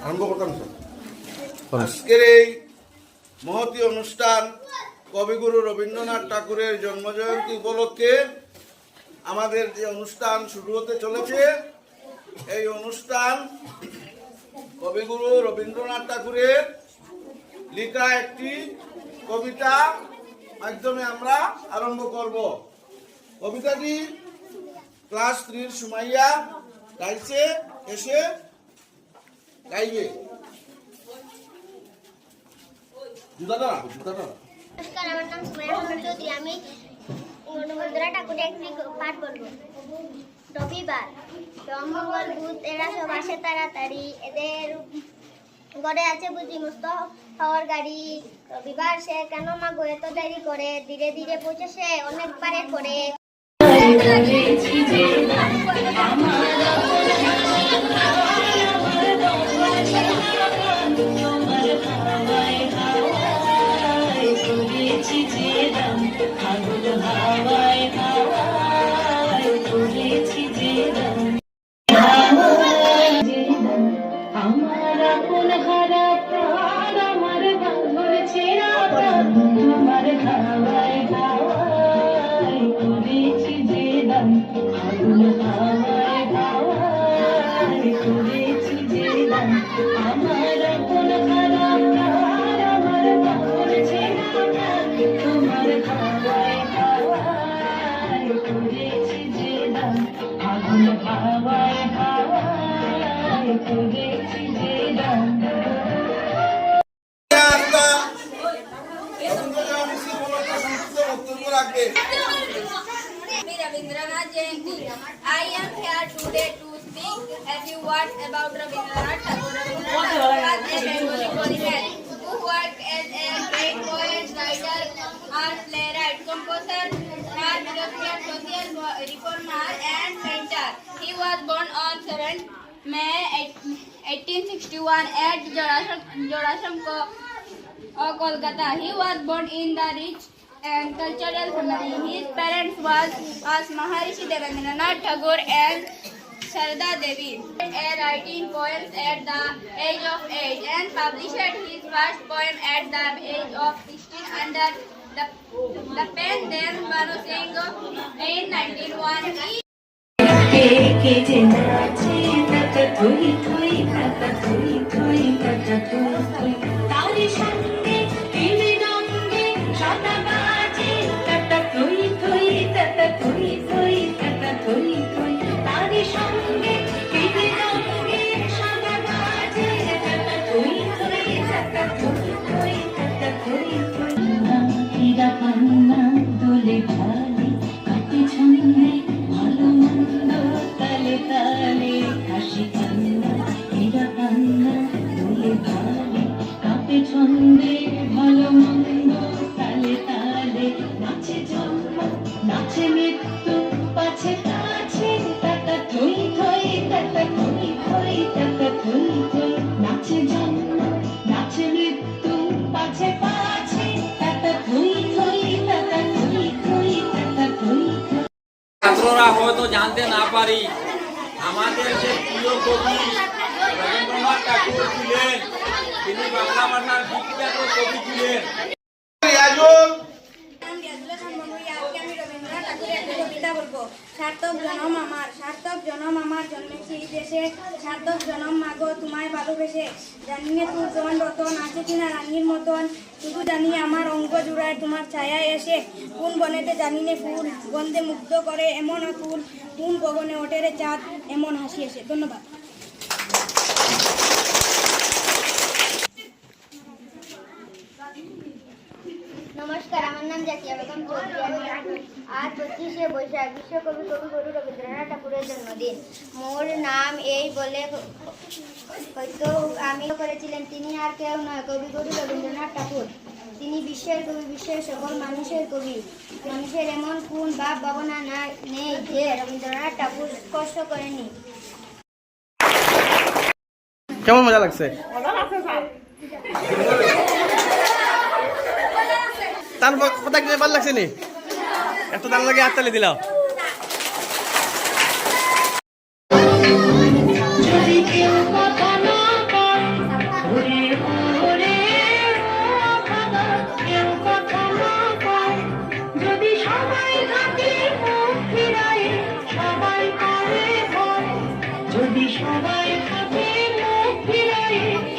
আরম্ভ করতাম আজকের এই মহতী অনুষ্ঠান কবিগুরু রবীন্দ্রনাথ ঠাকুরের জন্মজয়ন্তী উপলক্ষে আমাদের যে অনুষ্ঠান শুরু হতে চলেছে, এই অনুষ্ঠান কবিগুরু রবীন্দ্রনাথ ঠাকুরের লেখা একটি কবিতা মাধ্যমে আমরা আরম্ভ করব। কবিতাটি ক্লাস 3 সুমাইয়া গাইছে, এসে গাইবে। নমস্কার, আমার নাম সুমাইয়া চৌধুরী। আমি রবীন্দ্রনাথ ঠাকুরের একটি পাঠ বলবো। রবিবার, সোম, মঙ্গল, বুধ এরা সব আসে তাড়াতাড়ি, এদের ঘরে আছে বুঝি মস্ত হওয়ার গাড়ি। রবিবার সে কেন মাগো এত দেরি করে, ধীরে ধীরে পৌঁছে সে অনেক পারে করে। I am here today to speak a few words about Rabindranath Tagore. Rabindranath was a Bengali polymath who worked as a great poet, writer, art playwright, composer, European social reformer, and painter. He was born on 7th May 1861 at Jorasham, Kolkata. He was born in the rich and cultural family. His parents was Maharishi Devendranath Tagore and Sarada Devi. He writing poems at the age of 8 and published his first poem at the age of 16 under the pen name Banu Singh in 1901. ছাত্ররা হয়তো জানতে না পারি, আমাদের যে প্রিয় কবি রবীন্দ্রনাথ ঠাকুর ছিলেন, তিনি বাংলা ভাষার বিখ্যাত কবি ছিলেন। সার্থক জনম আমার, সার্থক জনম আমার, জন্মেছি দেশে, সার্থক জনম মাগো তোমায় ভালোবেসে। জানিনে তোর জন রতন আছে কিনা রানীর মতন, শুধু জানি আমার অঙ্গ জুড়ায় তোমার ছায়া এসে। কোন বনেতে জানিনে ফুল, গন্ধে মুগ্ধ করে এমন আকুল, কোন গগনে ওঠে রে চাঁদ এমন হাসি এসে। ধন্যবাদ। নমস্কার, আমার নাম জাকিয়া বেগম চৌধুরী। আজ 25শে বৈশাখ, বিশ্বকবি কবিগুরু রবীন্দ্রনাথ ঠাকুরের জন্মদিন। মোর নাম এই বলে হয়তো আমি করেছিলেন, তিনি আর কেউ নয়, কবিগুরু রবীন্দ্রনাথ ঠাকুর। তিনি বিশ্বের কবি, বিশ্বের সকল মানুষের কবি। মানুষের এমন কোন ভাব ভাবনা নেই যে রবীন্দ্রনাথ ঠাকুর স্পর্শ করেনি। কেমন মজা লাগছে? তার কথা কি ভালো লাগছে নি? এত দাম লাগে হাততালি দিলাম। যদি সবাই ভাবে মুখ ফিরায়ে